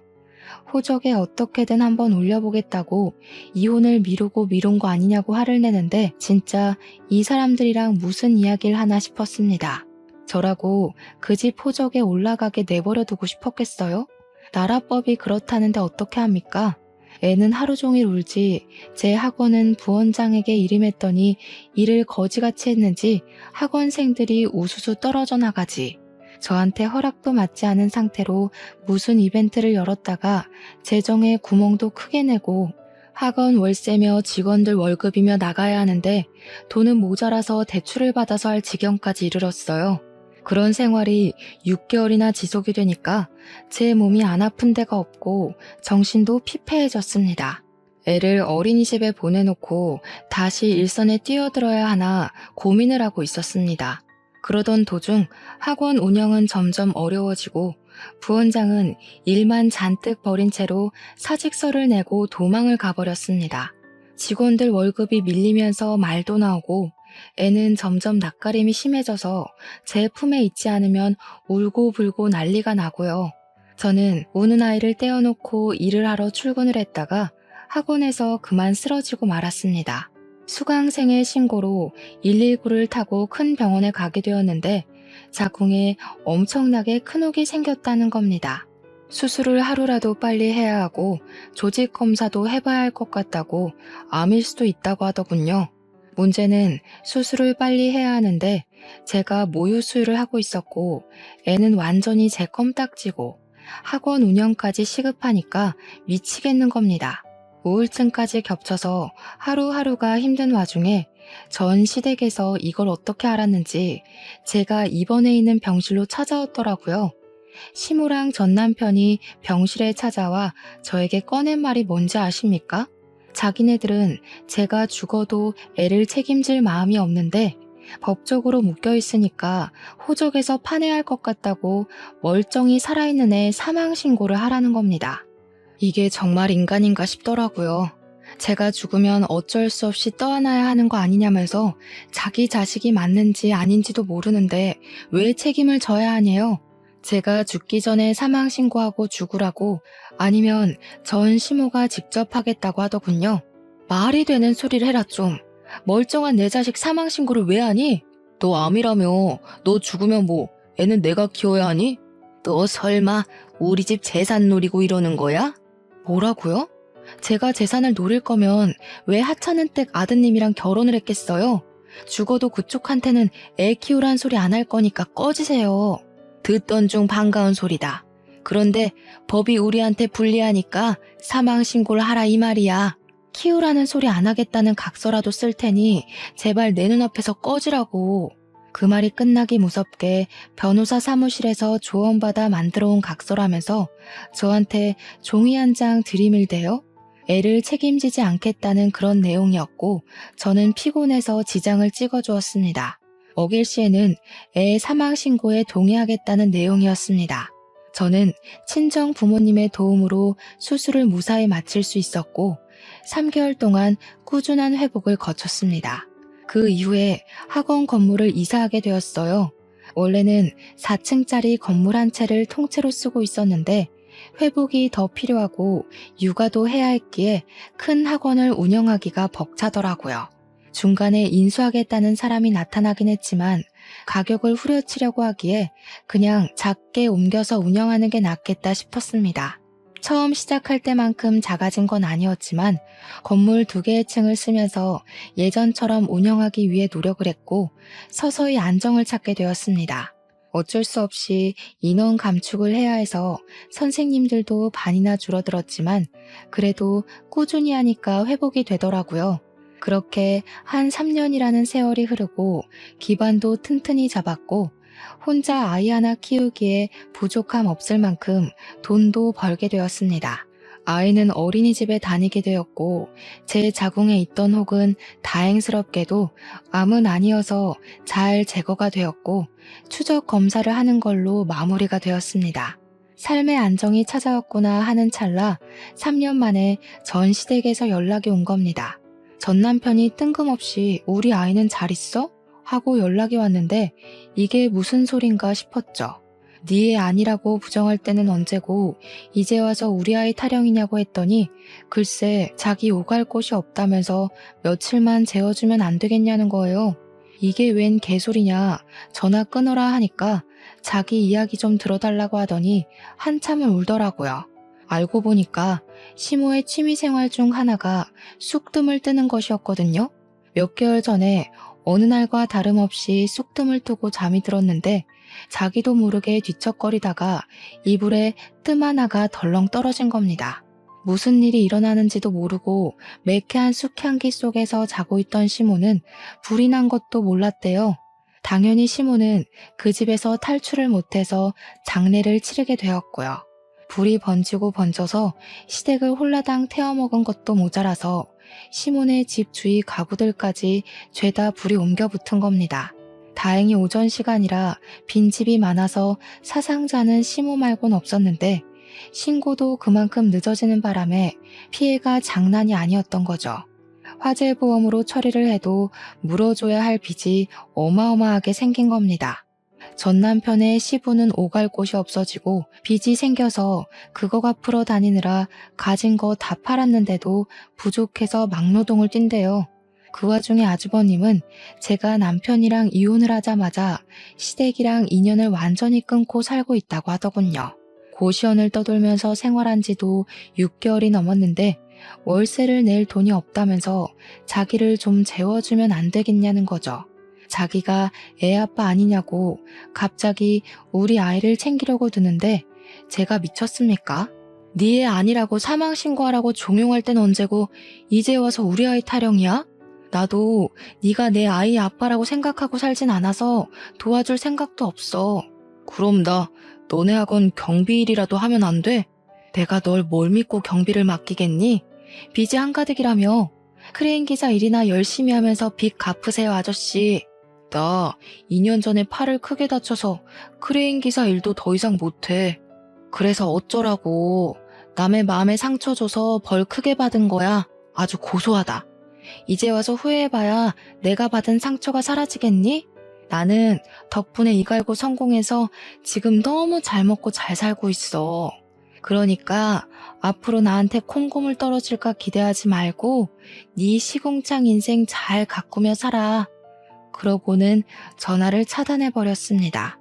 호적에 어떻게든 한번 올려보겠다고 이혼을 미루고 미룬 거 아니냐고 화를 내는데 진짜 이 사람들이랑 무슨 이야기를 하나 싶었습니다. 저라고 그 집 호적에 올라가게 내버려 두고 싶었겠어요? 나라법이 그렇다는데 어떻게 합니까? 애는 하루 종일 울지 제 학원은 부원장에게 일임했더니 일을 거지같이 했는지 학원생들이 우수수 떨어져 나가지. 저한테 허락도 맞지 않은 상태로 무슨 이벤트를 열었다가 재정에 구멍도 크게 내고 학원 월세며 직원들 월급이며 나가야 하는데 돈은 모자라서 대출을 받아서 할 지경까지 이르렀어요. 그런 생활이 6개월이나 지속이 되니까 제 몸이 안 아픈 데가 없고 정신도 피폐해졌습니다. 애를 어린이집에 보내놓고 다시 일선에 뛰어들어야 하나 고민을 하고 있었습니다. 그러던 도중 학원 운영은 점점 어려워지고 부원장은 일만 잔뜩 벌인 채로 사직서를 내고 도망을 가버렸습니다. 직원들 월급이 밀리면서 말도 나오고 애는 점점 낯가림이 심해져서 제 품에 있지 않으면 울고불고 난리가 나고요. 저는 우는 아이를 떼어놓고 일을 하러 출근을 했다가 학원에서 그만 쓰러지고 말았습니다. 수강생의 신고로 119를 타고 큰 병원에 가게 되었는데 자궁에 엄청나게 큰 혹이 생겼다는 겁니다. 수술을 하루라도 빨리 해야 하고 조직 검사도 해봐야 할 것 같다고 암일 수도 있다고 하더군요. 문제는 수술을 빨리 해야 하는데 제가 모유 수유를 하고 있었고 애는 완전히 제 껌딱지고 학원 운영까지 시급하니까 미치겠는 겁니다. 우울증까지 겹쳐서 하루하루가 힘든 와중에 전 시댁에서 이걸 어떻게 알았는지 제가 입원해 있는 병실로 찾아왔더라고요. 시모랑 전 남편이 병실에 찾아와 저에게 꺼낸 말이 뭔지 아십니까? 자기네들은 제가 죽어도 애를 책임질 마음이 없는데 법적으로 묶여 있으니까 호적에서 판회할 것 같다고 멀쩡히 살아있는 애 사망 신고를 하라는 겁니다. 이게 정말 인간인가 싶더라고요. 제가 죽으면 어쩔 수 없이 떠안아야 하는 거 아니냐면서 자기 자식이 맞는지 아닌지도 모르는데 왜 책임을 져야 하냐요? 제가 죽기 전에 사망 신고하고 죽으라고 아니면 전 시모가 직접 하겠다고 하더군요. 말이 되는 소리를 해라 좀. 멀쩡한 내 자식 사망 신고를 왜 하니? 너 암이라며. 너 죽으면 뭐 애는 내가 키워야 하니? 너 설마 우리 집 재산 노리고 이러는 거야? 뭐라고요? 제가 재산을 노릴 거면 왜 하찮은 댁 아드님이랑 결혼을 했겠어요? 죽어도 그쪽한테는 애 키우란 소리 안 할 거니까 꺼지세요. 듣던 중 반가운 소리다. 그런데 법이 우리한테 불리하니까 사망 신고를 하라 이 말이야. 키우라는 소리 안 하겠다는 각서라도 쓸 테니 제발 내 눈앞에서 꺼지라고. 그 말이 끝나기 무섭게 변호사 사무실에서 조언받아 만들어 온 각서라면서 저한테 종이 한 장 들이밀대요. 애를 책임지지 않겠다는 그런 내용이었고 저는 피곤해서 지장을 찍어주었습니다. 어길 시에는 애 사망 신고에 동의하겠다는 내용이었습니다. 저는 친정 부모님의 도움으로 수술을 무사히 마칠 수 있었고 3개월 동안 꾸준한 회복을 거쳤습니다. 그 이후에 학원 건물을 이사하게 되었어요. 원래는 4층짜리 건물 한 채를 통째로 쓰고 있었는데 회복이 더 필요하고 육아도 해야 했기에 큰 학원을 운영하기가 벅차더라고요. 중간에 인수하겠다는 사람이 나타나긴 했지만 가격을 후려치려고 하기에 그냥 작게 옮겨서 운영하는 게 낫겠다 싶었습니다. 처음 시작할 때만큼 작아진 건 아니었지만 건물 2개의 층을 쓰면서 예전처럼 운영하기 위해 노력을 했고 서서히 안정을 찾게 되었습니다. 어쩔 수 없이 인원 감축을 해야 해서 선생님들도 반이나 줄어들었지만 그래도 꾸준히 하니까 회복이 되더라고요. 그렇게 한 3년이라는 세월이 흐르고 기반도 튼튼히 잡았고 혼자 아이 하나 키우기에 부족함 없을 만큼 돈도 벌게 되었습니다. 아이는 어린이집에 다니게 되었고 제 자궁에 있던 혹은 다행스럽게도 암은 아니어서 잘 제거가 되었고 추적 검사를 하는 걸로 마무리가 되었습니다. 삶의 안정이 찾아왔구나 하는 찰나 3년 만에 전 시댁에서 연락이 온 겁니다. 전 남편이 뜬금없이 우리 아이는 잘 있어? 하고 연락이 왔는데 이게 무슨 소린가 싶었죠. 네 애 아니라고 부정할 때는 언제고 이제 와서 우리 아이 타령이냐고 했더니 글쎄 자기 오갈 곳이 없다면서 며칠만 재워주면 안 되겠냐는 거예요. 이게 웬 개소리냐 전화 끊어라 하니까 자기 이야기 좀 들어달라고 하더니 한참을 울더라고요. 알고 보니까 시모의 취미생활 중 하나가 쑥뜸을 뜨는 것이었거든요. 몇 개월 전에 어느 날과 다름없이 쑥뜸을 뜨고 잠이 들었는데 자기도 모르게 뒤척거리다가 이불에 뜸 하나가 덜렁 떨어진 겁니다. 무슨 일이 일어나는지도 모르고 매캐한 쑥향기 속에서 자고 있던 시모는 불이 난 것도 몰랐대요. 당연히 시모는 그 집에서 탈출을 못해서 장례를 치르게 되었고요. 불이 번지고 번져서 시댁을 홀라당 태워먹은 것도 모자라서 시몬의 집 주위 가구들까지 죄다 불이 옮겨 붙은 겁니다. 다행히 오전 시간이라 빈집이 많아서 사상자는 시모 말곤 없었는데 신고도 그만큼 늦어지는 바람에 피해가 장난이 아니었던 거죠. 화재보험으로 처리를 해도 물어줘야 할 빚이 어마어마하게 생긴 겁니다. 전 남편의 시부는 오갈 곳이 없어지고 빚이 생겨서 그거 갚으러 다니느라 가진 거 다 팔았는데도 부족해서 막노동을 뛴대요. 그 와중에 아주버님은 제가 남편이랑 이혼을 하자마자 시댁이랑 인연을 완전히 끊고 살고 있다고 하더군요. 고시원을 떠돌면서 생활한 지도 6개월이 넘었는데 월세를 낼 돈이 없다면서 자기를 좀 재워주면 안 되겠냐는 거죠. 자기가 애 아빠 아니냐고 갑자기 우리 아이를 챙기려고 드는데 제가 미쳤습니까? 네 애 아니라고 사망신고하라고 종용할 땐 언제고 이제 와서 우리 아이 타령이야? 나도 네가 내 아이 아빠라고 생각하고 살진 않아서 도와줄 생각도 없어. 그럼 나 너네 학원 경비일이라도 하면 안 돼? 내가 널 뭘 믿고 경비를 맡기겠니? 빚이 한가득이라며. 크레인 기사 일이나 열심히 하면서 빚 갚으세요 아저씨. 나 2년 전에 팔을 크게 다쳐서 크레인 기사 일도 더 이상 못해. 그래서 어쩌라고. 남의 마음에 상처 줘서 벌 크게 받은 거야. 아주 고소하다. 이제 와서 후회해봐야 내가 받은 상처가 사라지겠니? 나는 덕분에 이 갈고 성공해서 지금 너무 잘 먹고 잘 살고 있어. 그러니까 앞으로 나한테 콩고물 떨어질까 기대하지 말고 네 시궁창 인생 잘 가꾸며 살아. 그러고는 전화를 차단해버렸습니다.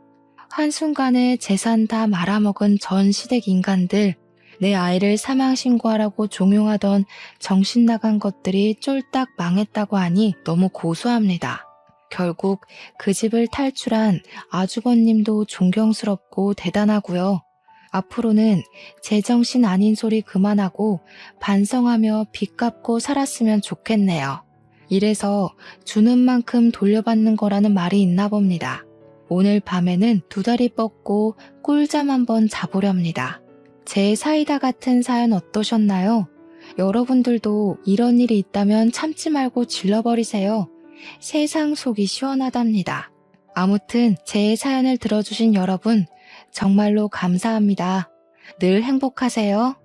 한순간에 재산 다 말아먹은 전 시댁 인간들, 내 아이를 사망신고하라고 종용하던 정신 나간 것들이 쫄딱 망했다고 하니 너무 고소합니다. 결국 그 집을 탈출한 아주버님도 존경스럽고 대단하고요. 앞으로는 제정신 아닌 소리 그만하고 반성하며 빚 갚고 살았으면 좋겠네요. 이래서 주는 만큼 돌려받는 거라는 말이 있나 봅니다. 오늘 밤에는 두 다리 뻗고 꿀잠 한번 자보렵니다. 제 사이다 같은 사연 어떠셨나요? 여러분들도 이런 일이 있다면 참지 말고 질러버리세요. 세상 속이 시원하답니다. 아무튼 제 사연을 들어주신 여러분 정말로 감사합니다. 늘 행복하세요.